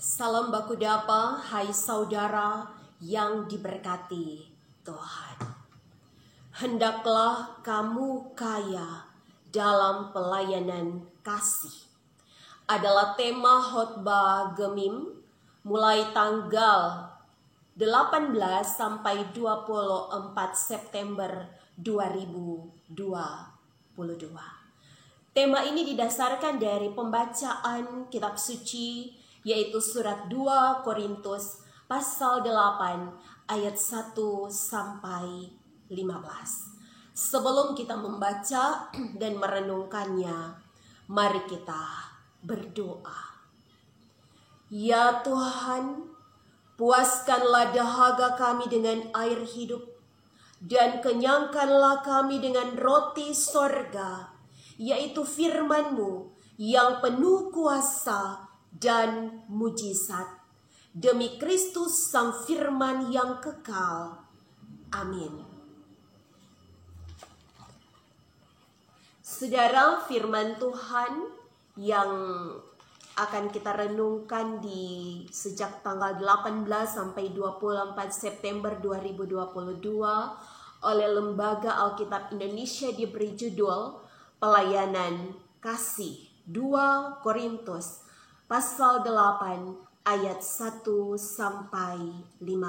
Salam baku dapa, hai saudara yang diberkati Tuhan. Hendaklah kamu kaya dalam pelayanan kasih. Adalah tema khotbah Gemim mulai tanggal 18 sampai 24 September 2022. Tema ini didasarkan dari pembacaan kitab suci, yaitu surat 2 Korintus pasal 8 ayat 1 sampai 15. Sebelum kita membaca dan merenungkannya, mari kita berdoa. Ya Tuhan, puaskanlah dahaga kami dengan air hidup, dan kenyangkanlah kami dengan roti sorga, yaitu firman-Mu yang penuh kuasa dan mujizat. Demi Kristus Sang Firman yang kekal. Amin. Saudara, firman Tuhan yang akan kita renungkan di sejak tanggal 18 sampai 24 September 2022 oleh Lembaga Alkitab Indonesia diberi judul Pelayanan Kasih 2 Korintus pasal 8 ayat 1 sampai 15.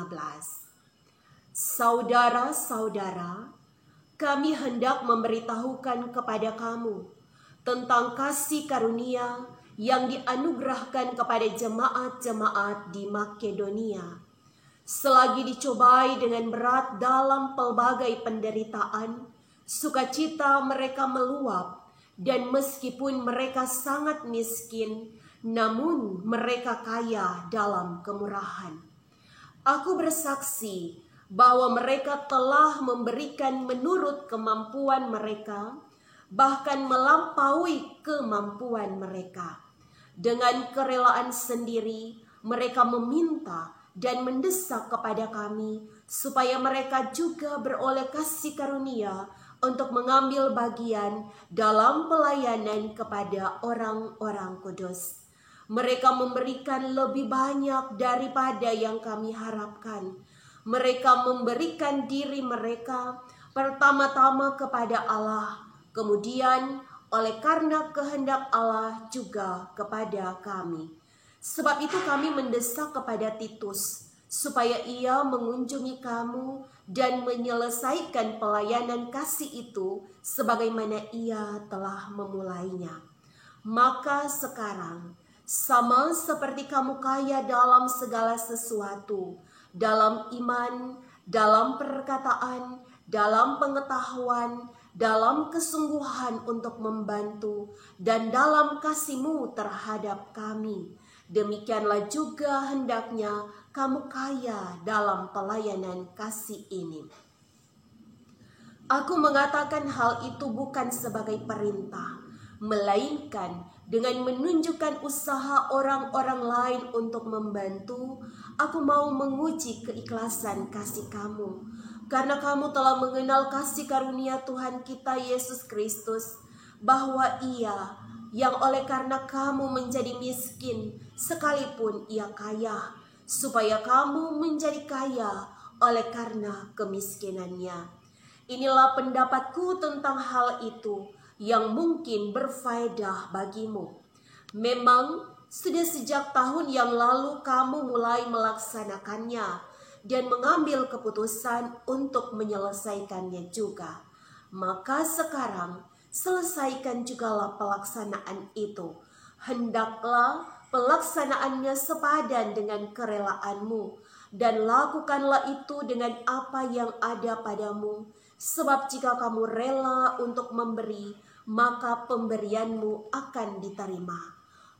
Saudara-saudara, kami hendak memberitahukan kepada kamu tentang kasih karunia yang dianugerahkan kepada jemaat-jemaat di Makedonia. Selagi dicobai dengan berat dalam pelbagai penderitaan, sukacita mereka meluap, dan meskipun mereka sangat miskin, namun mereka kaya dalam kemurahan. Aku bersaksi bahwa mereka telah memberikan menurut kemampuan mereka, bahkan melampaui kemampuan mereka. Dengan kerelaan sendiri, mereka meminta dan mendesak kepada kami supaya mereka juga beroleh kasih karunia untuk mengambil bagian dalam pelayanan kepada orang-orang kudus. Mereka memberikan lebih banyak daripada yang kami harapkan. Mereka memberikan diri mereka pertama-tama kepada Allah, kemudian oleh karena kehendak Allah juga kepada kami. Sebab itu kami mendesak kepada Titus supaya ia mengunjungi kamu dan menyelesaikan pelayanan kasih itu sebagaimana ia telah memulainya. Maka sekarang, sama seperti kamu kaya dalam segala sesuatu, dalam iman, dalam perkataan, dalam pengetahuan, dalam kesungguhan untuk membantu, dan dalam kasih-Mu terhadap kami, demikianlah juga hendaknya kamu kaya dalam pelayanan kasih ini. Aku mengatakan hal itu bukan sebagai perintah, melainkan dengan menunjukkan usaha orang-orang lain untuk membantu. Aku mau menguji keikhlasan kasih kamu, karena kamu telah mengenal kasih karunia Tuhan kita Yesus Kristus, bahwa Ia yang oleh karena kamu menjadi miskin, sekalipun Ia kaya, supaya kamu menjadi kaya oleh karena kemiskinannya. Inilah pendapatku tentang hal itu yang mungkin berfaedah bagimu. Memang sudah sejak tahun yang lalu kamu mulai melaksanakannya dan mengambil keputusan untuk menyelesaikannya juga. Maka sekarang selesaikan jugalah pelaksanaan itu. Hendaklah pelaksanaannya sepadan dengan kerelaanmu, dan lakukanlah itu dengan apa yang ada padamu. Sebab jika kamu rela untuk memberi, maka pemberianmu akan diterima.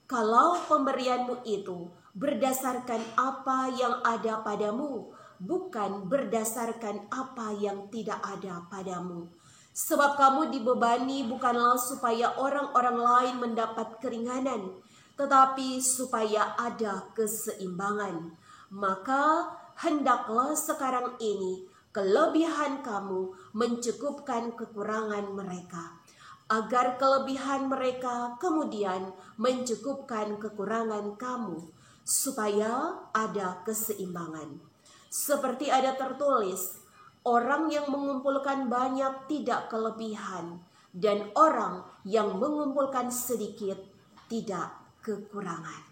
Kalau pemberianmu itu berdasarkan apa yang ada padamu, bukan berdasarkan apa yang tidak ada padamu. Sebab kamu dibebani bukanlah supaya orang-orang lain mendapat keringanan, tetapi supaya ada keseimbangan. Maka hendaklah sekarang ini kelebihan kamu mencukupkan kekurangan mereka, agar kelebihan mereka kemudian mencukupkan kekurangan kamu, supaya ada keseimbangan. Seperti ada tertulis, orang yang mengumpulkan banyak tidak kelebihan, dan orang yang mengumpulkan sedikit tidak kekurangan.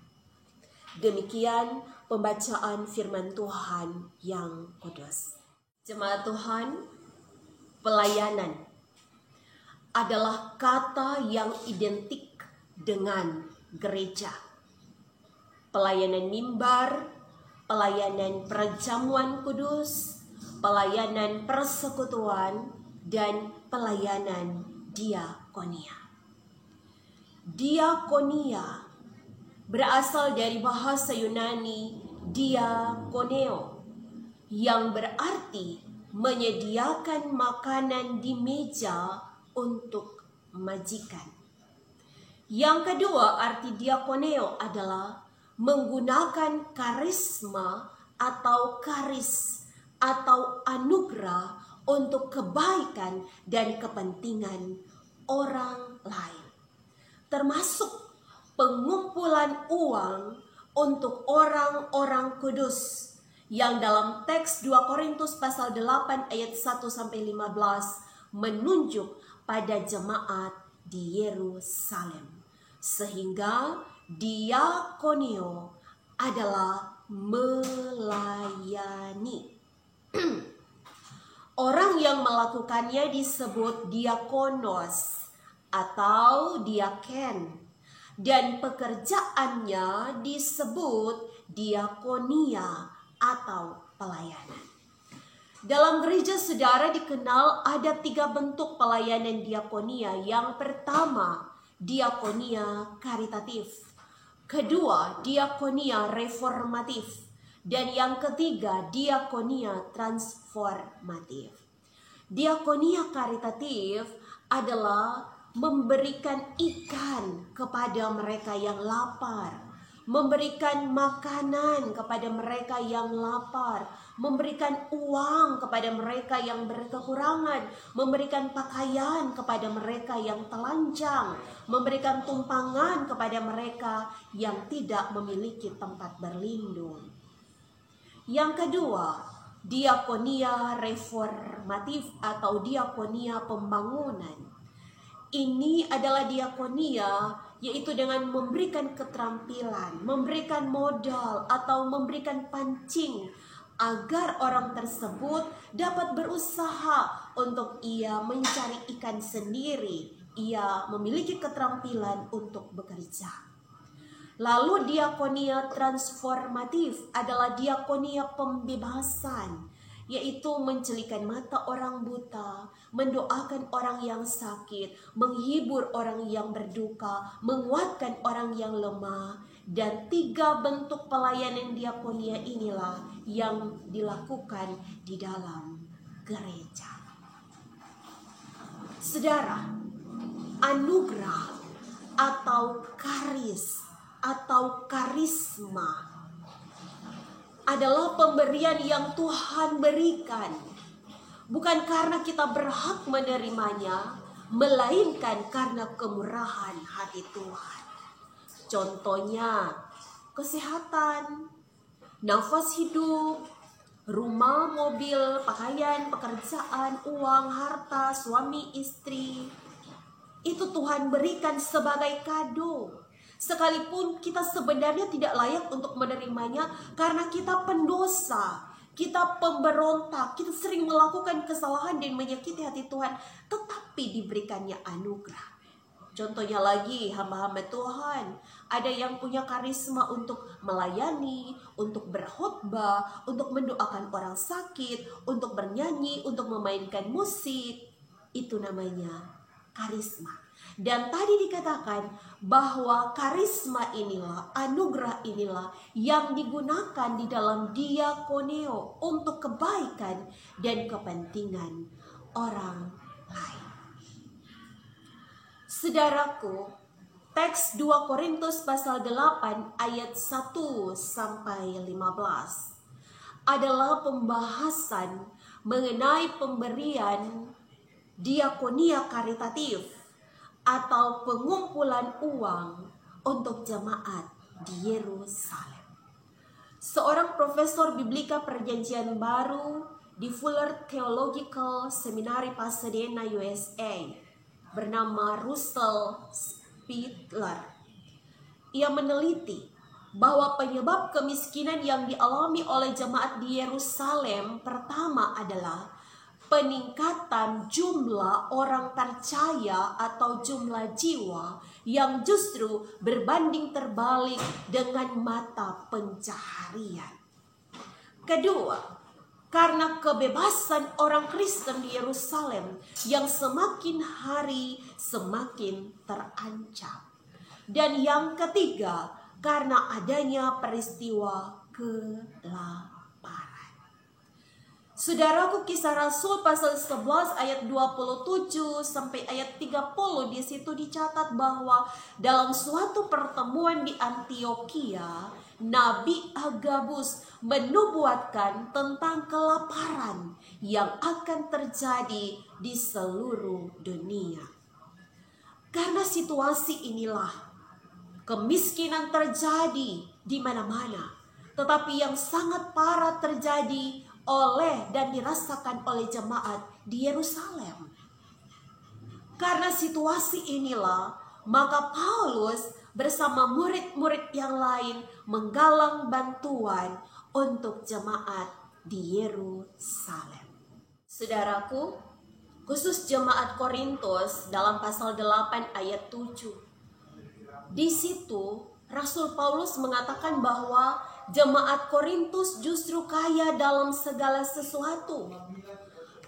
Demikian pembacaan firman Tuhan yang kudus. Jemaat Tuhan, pelayanan adalah kata yang identik dengan gereja. Pelayanan mimbar, pelayanan perjamuan kudus, pelayanan persekutuan, dan pelayanan diakonia. Diakonia berasal dari bahasa Yunani diakoneo, yang berarti menyediakan makanan di meja untuk majikan. Yang kedua, arti diakoneo adalah menggunakan karisma atau karis atau anugerah untuk kebaikan dan kepentingan orang lain, termasuk pengumpulan uang untuk orang-orang kudus yang dalam teks 2 Korintus pasal 8 ayat 1-15 menunjuk pada jemaat di Yerusalem. Sehingga diakonio adalah melayani. Orang yang melakukannya disebut diakonos atau diaken, dan pekerjaannya disebut diakonia atau pelayanan. Dalam gereja saudara dikenal ada 3 bentuk pelayanan diakonia. Yang pertama, diakonia karitatif. Kedua, diakonia reformatif. Dan yang ketiga, diakonia transformatif. Diakonia karitatif adalah memberikan ikan kepada mereka yang lapar, memberikan makanan kepada mereka yang lapar, memberikan uang kepada mereka yang berkekurangan, memberikan pakaian kepada mereka yang telanjang, memberikan tumpangan kepada mereka yang tidak memiliki tempat berlindung. Yang kedua, diakonia reformatif atau diakonia pembangunan. Ini adalah diakonia, yaitu dengan memberikan keterampilan, memberikan modal atau memberikan pancing agar orang tersebut dapat berusaha untuk ia mencari ikan sendiri. Ia memiliki keterampilan untuk bekerja. Lalu diakonia transformatif adalah diakonia pembebasan, yaitu mencelikan mata orang buta, mendoakan orang yang sakit, menghibur orang yang berduka, menguatkan orang yang lemah. Dan 3 bentuk pelayanan diakonia inilah yang dilakukan di dalam gereja. Saudara, anugerah atau karis atau karisma adalah pemberian yang Tuhan berikan, bukan karena kita berhak menerimanya, melainkan karena kemurahan hati Tuhan. Contohnya, kesehatan, nafas hidup, rumah, mobil, pakaian, pekerjaan, uang, harta, suami, istri. Itu Tuhan berikan sebagai kado. Sekalipun kita sebenarnya tidak layak untuk menerimanya karena kita pendosa, kita pemberontak, kita sering melakukan kesalahan dan menyakiti hati Tuhan, tetapi diberikannya anugerah. Contohnya lagi, hamba-hamba Tuhan, ada yang punya karisma untuk melayani, untuk berkhotbah, untuk mendoakan orang sakit, untuk bernyanyi, untuk memainkan musik. Itu namanya karisma. Dan tadi dikatakan bahwa karisma inilah, anugerah inilah yang digunakan di dalam diakoneo untuk kebaikan dan kepentingan orang lain. Saudaraku, teks 2 Korintus pasal 8 ayat 1-15 adalah pembahasan mengenai pemberian diakonia karitatif atau pengumpulan uang untuk jemaat di Yerusalem. seorang profesor Biblika Perjanjian Baru di Fuller Theological Seminary Pasadena, USA, bernama Russell Spittler. Ia meneliti bahwa penyebab kemiskinan yang dialami oleh jemaat di Yerusalem pertama adalah peningkatan jumlah orang percaya atau jumlah jiwa yang justru berbanding terbalik dengan mata pencaharian. Kedua, karena kebebasan orang Kristen di Yerusalem yang semakin hari semakin terancam. Dan yang ketiga, karena adanya peristiwa kelaparan. Saudaraku, Kisah Rasul pasal 11 ayat 27 sampai ayat 30 di situ dicatat bahwa dalam suatu pertemuan di Antioquia, Nabi Agabus menubuatkan tentang kelaparan yang akan terjadi di seluruh dunia. Karena situasi inilah kemiskinan terjadi di mana-mana, tetapi yang sangat parah terjadi oleh dan dirasakan oleh jemaat di Yerusalem. Karena situasi inilah, maka Paulus bersama murid-murid yang lain menggalang bantuan untuk jemaat di Yerusalem. Saudaraku, khusus jemaat Korintus dalam pasal 8 ayat 7. Di situ Rasul Paulus mengatakan bahwa jemaat Korintus justru kaya dalam segala sesuatu.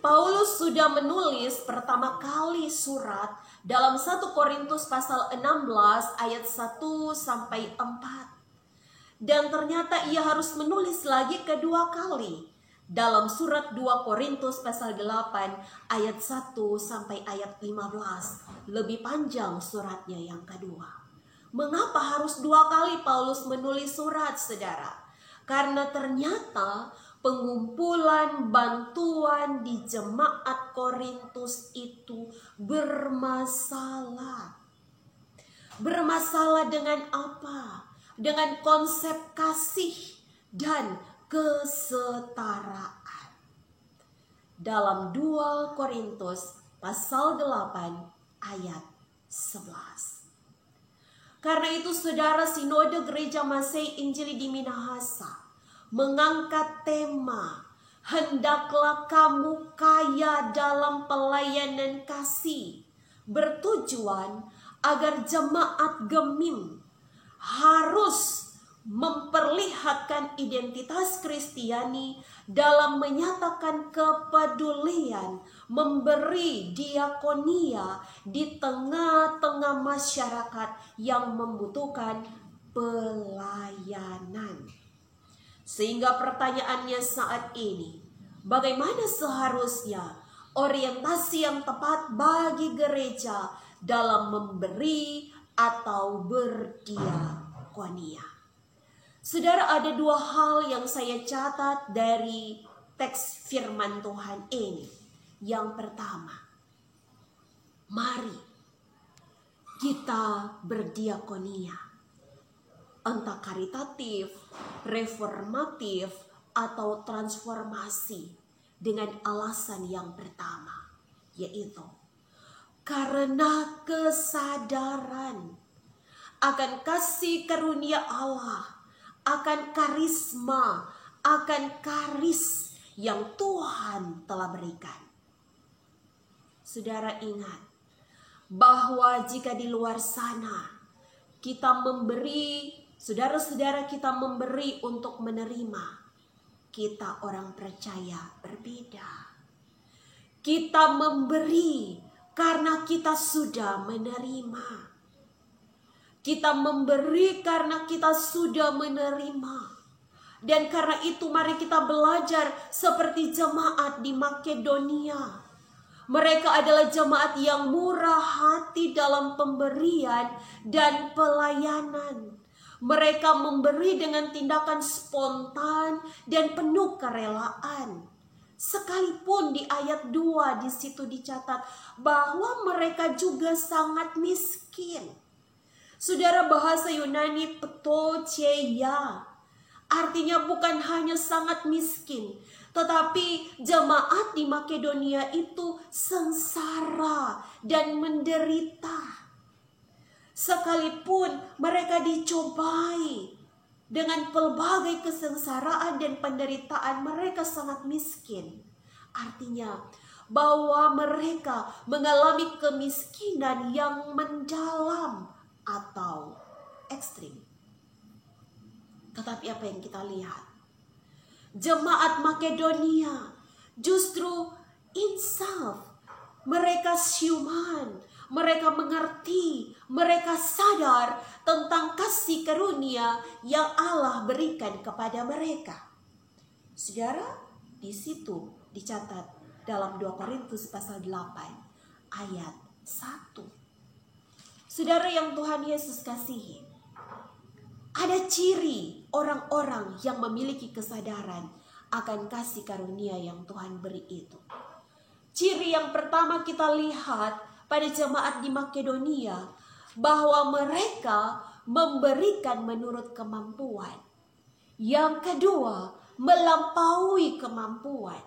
Paulus sudah menulis pertama kali surat dalam 1 Korintus pasal 16 ayat 1 sampai 4. Dan ternyata ia harus menulis lagi kedua kali dalam surat 2 Korintus pasal 8 ayat 1 sampai ayat 15. Lebih panjang suratnya yang kedua. Mengapa harus dua kali Paulus menulis surat, saudara? Karena ternyata pengumpulan bantuan di jemaat Korintus itu bermasalah. Bermasalah dengan apa? Dengan konsep kasih dan kesetaraan. Dalam 2 Korintus pasal 8 ayat 11. Karena itu saudara, Sinode Gereja Masehi Injili di Minahasa mengangkat tema hendaklah kamu kaya dalam pelayanan kasih, bertujuan agar jemaat Gemim harus memperlihatkan identitas Kristiani dalam menyatakan kepedulian, memberi diakonia di tengah-tengah masyarakat yang membutuhkan pelayanan. Sehingga pertanyaannya saat ini, bagaimana seharusnya orientasi yang tepat bagi gereja dalam memberi atau berdiakonia? Saudara, ada dua hal yang saya catat dari teks firman Tuhan ini. Yang pertama, mari kita berdiakonia. Entah karitatif, reformatif, atau transformasi. Dengan alasan yang pertama, yaitu karena kesadaran akan kasih karunia Allah, akan karisma, akan karis yang Tuhan telah berikan. Saudara ingat bahwa jika di luar sana kita memberi, saudara-saudara kita memberi untuk menerima, kita orang percaya berbeda. Kita memberi karena kita sudah menerima. Kita memberi karena kita sudah menerima. Dan karena itu mari kita belajar seperti jemaat di Makedonia. Mereka adalah jemaat yang murah hati dalam pemberian dan pelayanan. Mereka memberi dengan tindakan spontan dan penuh kerelaan. Sekalipun di ayat 2 di situ dicatat bahwa mereka juga sangat miskin. Saudara, bahasa Yunani ptocheia Artinya bukan hanya sangat miskin, tetapi jemaat di Makedonia itu sengsara dan menderita. Sekalipun mereka dicobai dengan pelbagai kesengsaraan dan penderitaan, mereka sangat miskin. Artinya bahwa mereka mengalami kemiskinan yang mendalam atau ekstrim. Tetapi apa yang kita lihat? Jemaat Makedonia justru insaf. Mereka siuman, mereka mengerti, mereka sadar tentang kasih karunia yang Allah berikan kepada mereka. Saudara, di situ dicatat dalam 2 Korintus pasal 8 ayat 1. Saudara yang Tuhan Yesus kasihi, ada ciri orang-orang yang memiliki kesadaran akan kasih karunia yang Tuhan beri itu. Ciri yang pertama kita lihat pada jemaat di Makedonia, bahwa mereka memberikan menurut kemampuan. Yang kedua, melampaui kemampuan.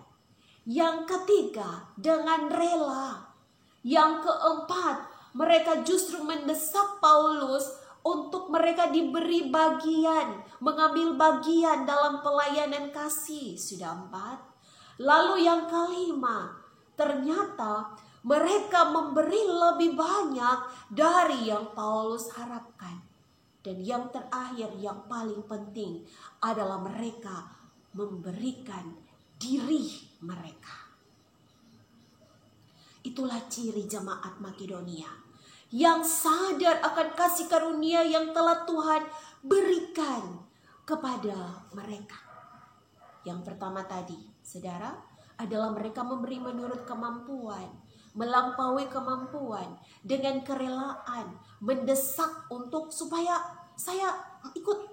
Yang ketiga, dengan rela. Yang keempat, mereka justru mendesak Paulus untuk mereka diberi bagian, mengambil bagian dalam pelayanan kasih. Sudah 4. Lalu yang kelima, ternyata mereka memberi lebih banyak dari yang Paulus harapkan. Dan yang terakhir, yang paling penting adalah mereka memberikan diri mereka. Itulah ciri jemaat Makedonia yang sadar akan kasih karunia yang telah Tuhan berikan kepada mereka. Yang pertama tadi, saudara, adalah mereka memberi menurut kemampuan, melampaui kemampuan, dengan kerelaan, mendesak untuk supaya saya ikut.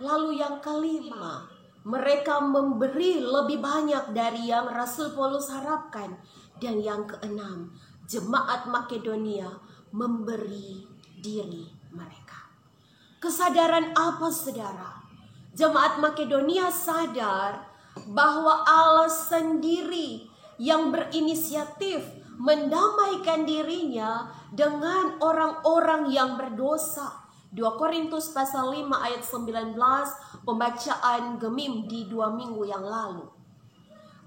Lalu yang kelima, mereka memberi lebih banyak dari yang Rasul Paulus harapkan. Dan yang keenam, jemaat Makedonia memberi diri mereka. Kesadaran apa, saudara? Jemaat Makedonia sadar bahwa Allah sendiri yang berinisiatif mendamaikan dirinya dengan orang-orang yang berdosa. 2 Korintus pasal 5 ayat 19, pembacaan Gemim di 2 minggu yang lalu.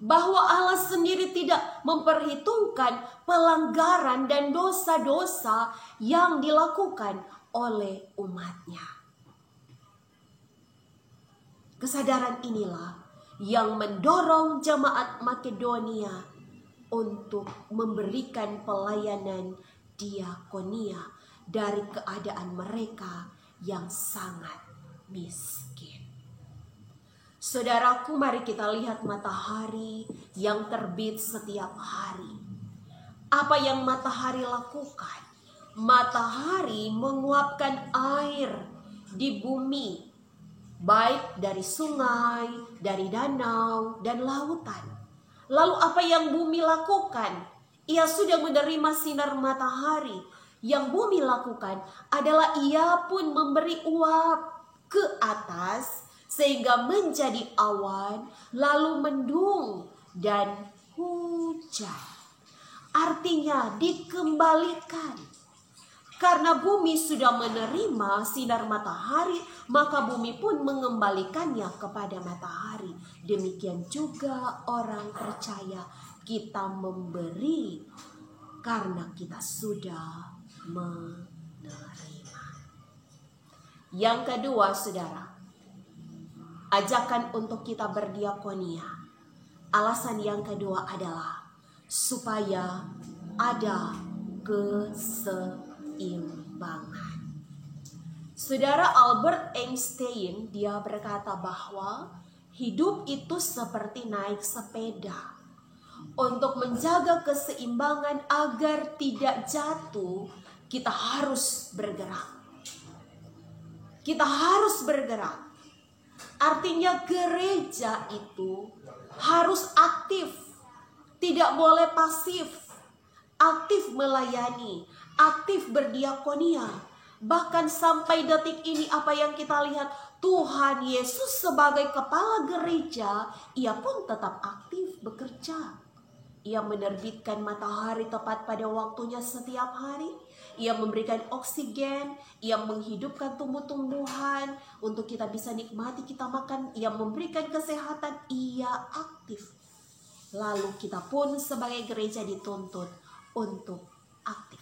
Bahwa Allah sendiri tidak memperhitungkan pelanggaran dan dosa-dosa yang dilakukan oleh umatnya. Kesadaran inilah yang mendorong jemaat Makedonia untuk memberikan pelayanan diakonia dari keadaan mereka yang sangat miskin. Saudaraku, mari kita lihat matahari yang terbit setiap hari. Apa yang matahari lakukan? Matahari menguapkan air di bumi, baik dari sungai, dari danau, dan lautan. Lalu apa yang bumi lakukan? Ia sudah menerima sinar matahari. Yang bumi lakukan adalah ia pun memberi uap ke atas, sehingga menjadi awan, lalu mendung dan hujan. Artinya dikembalikan. Karena bumi sudah menerima sinar matahari, maka bumi pun mengembalikannya kepada matahari. Demikian juga orang percaya, kita memberi karena kita sudah menerima. Yang kedua, saudara, ajakan untuk kita berdiakonia. Alasan yang kedua adalah supaya ada keseimbangan. Saudara Albert Einstein, dia berkata bahwa hidup itu seperti naik sepeda. Untuk menjaga keseimbangan agar tidak jatuh, kita harus bergerak. Kita harus bergerak. Artinya gereja itu harus aktif, tidak boleh pasif, aktif melayani, aktif berdiakonia. Bahkan sampai detik ini apa yang kita lihat, Tuhan Yesus sebagai kepala gereja, ia pun tetap aktif bekerja. Ia menerbitkan matahari tepat pada waktunya setiap hari. Ia memberikan oksigen, ia menghidupkan tumbuh-tumbuhan untuk kita bisa nikmati, kita makan. Ia memberikan kesehatan, ia aktif. Lalu kita pun sebagai gereja dituntut untuk aktif.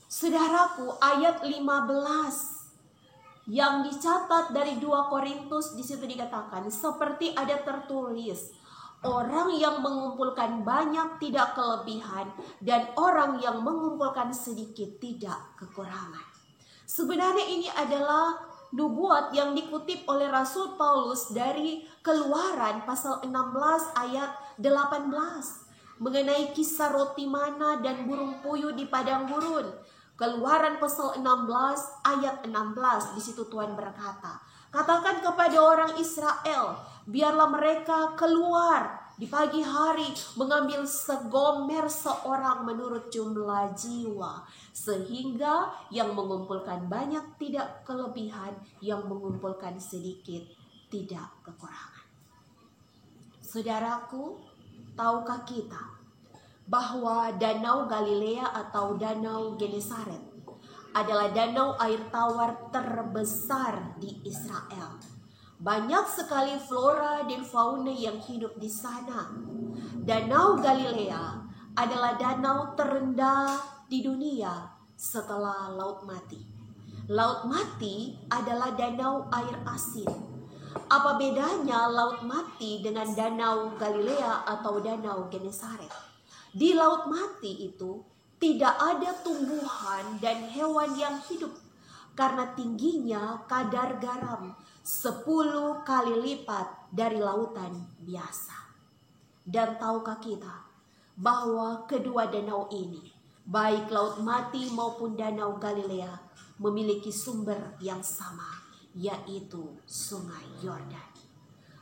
Saudaraku, ayat 15 yang dicatat dari 2 Korintus, di situ dikatakan seperti ada tertulis, orang yang mengumpulkan banyak tidak kelebihan, dan orang yang mengumpulkan sedikit tidak kekurangan. Sebenarnya ini adalah nubuat yang dikutip oleh Rasul Paulus dari Keluaran pasal 16 ayat 18 mengenai kisah roti mana dan burung puyuh di padang gurun. Keluaran pasal 16 ayat 16, di situ Tuhan berkata, katakan kepada orang Israel, biarlah mereka keluar di pagi hari mengambil segomer seorang menurut jumlah jiwa, sehingga yang mengumpulkan banyak tidak kelebihan, yang mengumpulkan sedikit tidak kekurangan. Saudaraku, tahukah kita bahwa Danau Galilea atau Danau Genesaret adalah danau air tawar terbesar di Israel? Banyak sekali flora dan fauna yang hidup di sana. Danau Galilea adalah danau terendah di dunia setelah Laut Mati. Laut Mati adalah danau air asin. Apa bedanya Laut Mati dengan Danau Galilea atau Danau Genesaret? Di Laut Mati itu tidak ada tumbuhan dan hewan yang hidup karena tingginya kadar garam 10 kali lipat dari lautan biasa. Dan tahukah kita bahwa kedua danau ini, baik Laut Mati maupun Danau Galilea, memiliki sumber yang sama, yaitu Sungai Yordan.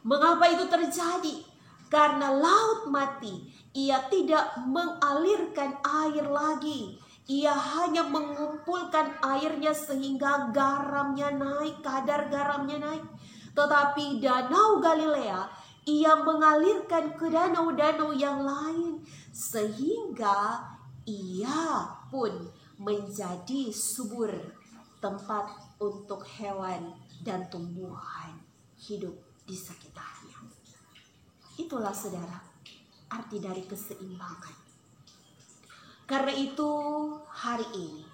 Mengapa itu terjadi? Karena Laut Mati, ia tidak mengalirkan air lagi. Ia hanya mengumpulkan airnya sehingga garamnya naik, kadar garamnya naik. Tetapi Danau Galilea, ia mengalirkan ke danau-danau yang lain, sehingga ia pun menjadi subur, tempat untuk hewan dan tumbuhan hidup di sekitarnya. Itulah saudara, arti dari keseimbangan. Karena itu hari ini,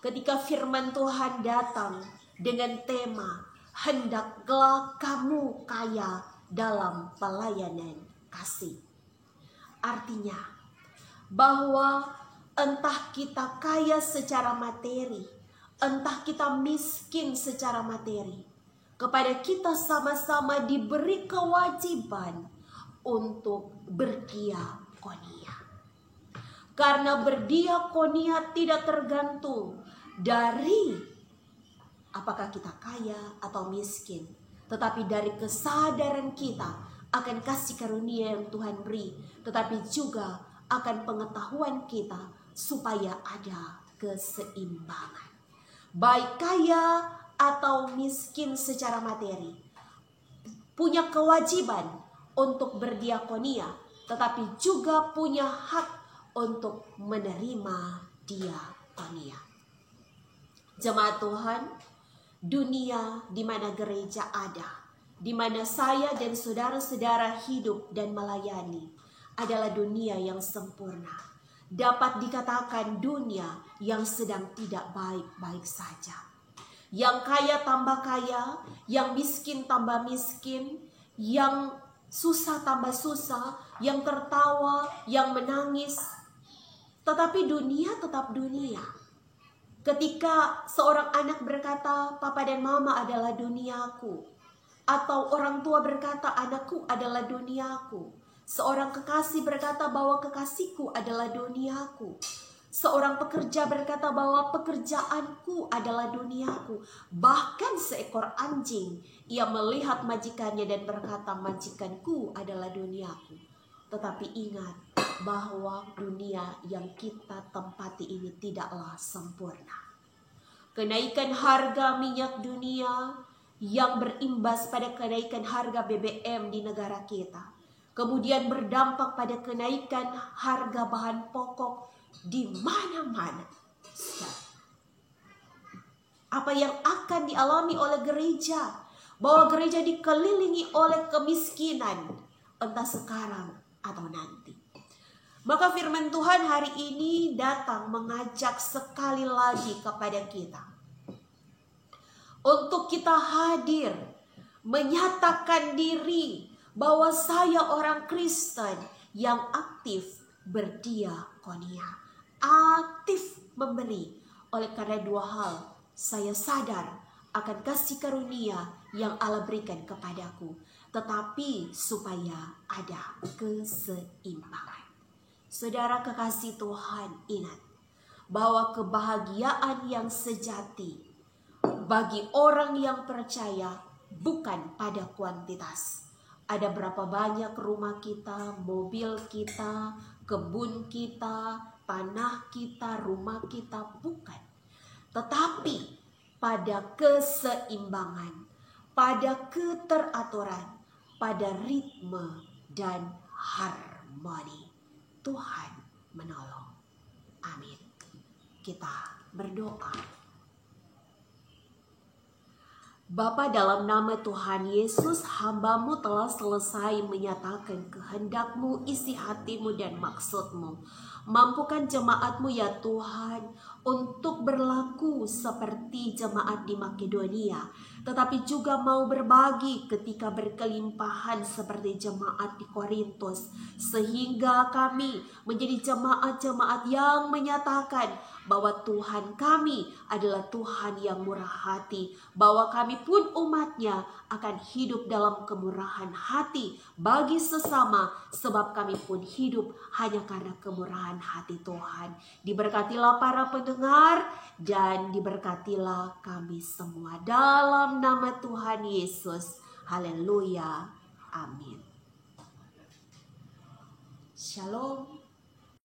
ketika firman Tuhan datang dengan tema, hendaklah kamu kaya dalam pelayanan kasih. Artinya, bahwa entah kita kaya secara materi, entah kita miskin secara materi, kepada kita sama-sama diberi kewajiban untuk berdiakonia. Karena berdiakonia tidak tergantung dari apakah kita kaya atau miskin, tetapi dari kesadaran kita akan kasih karunia yang Tuhan beri, tetapi juga akan pengetahuan kita supaya ada keseimbangan. Baik kaya atau miskin secara materi, punya kewajiban untuk berdiakonia, tetapi juga punya hak untuk menerima diakonia. Jemaat Tuhan, dunia di mana gereja ada, di mana saya dan saudara-saudara hidup dan melayani, adalah dunia yang sempurna. Dapat dikatakan dunia yang sedang tidak baik-baik saja. Yang kaya tambah kaya, yang miskin tambah miskin, yang susah tambah susah, yang tertawa, yang menangis. Tetapi dunia tetap dunia. Ketika seorang anak berkata, papa dan mama adalah duniaku, atau orang tua berkata, anakku adalah duniaku. Seorang kekasih berkata bahwa kekasihku adalah duniaku. Seorang pekerja berkata bahwa pekerjaanku adalah duniaku. Bahkan seekor anjing, ia melihat majikannya dan berkata, majikanku adalah duniaku. Tetapi ingat bahwa dunia yang kita tempati ini tidaklah sempurna. kenaikan harga minyak dunia yang berimbas pada kenaikan harga BBM di negara kita, kemudian berdampak pada kenaikan harga bahan pokok di mana-mana. Apa yang akan dialami oleh gereja? Bahwa gereja dikelilingi oleh kemiskinan, entah sekarang atau nanti. Maka firman Tuhan hari ini datang mengajak sekali lagi kepada kita untuk kita hadir, menyatakan diri bahwa saya orang Kristen yang aktif berdiakonia, aktif memberi. Oleh karena dua hal, saya sadar akan kasih karunia yang Allah berikan kepadaku, tetapi supaya ada keseimbangan. Saudara kekasih Tuhan, ingat bahwa kebahagiaan yang sejati bagi orang yang percaya bukan pada kuantitas. Ada berapa banyak rumah kita, mobil kita, kebun kita, tanah kita, rumah kita, bukan. Tetapi pada keseimbangan, pada keteraturan, pada ritme dan harmoni. Tuhan menolong. Amin. Kita berdoa. Bapa, dalam nama Tuhan Yesus, hamba-Mu telah selesai menyatakan kehendak-Mu, isi hati-Mu dan maksud-Mu. Mampukan jemaat-Mu ya Tuhan untuk berlaku seperti jemaat di Makedonia, tetapi juga mau berbagi ketika berkelimpahan seperti jemaat di Korintus, sehingga kami menjadi jemaat-jemaat yang menyatakan bahwa Tuhan kami adalah Tuhan yang murah hati, bahwa kami pun umatnya akan hidup dalam kemurahan hati bagi sesama, sebab kami pun hidup hanya karena kemurahan hati Tuhan. Diberkatilah para pendengar dan diberkatilah kami semua dalam nama Tuhan Yesus. Haleluya. Amin. Shalom.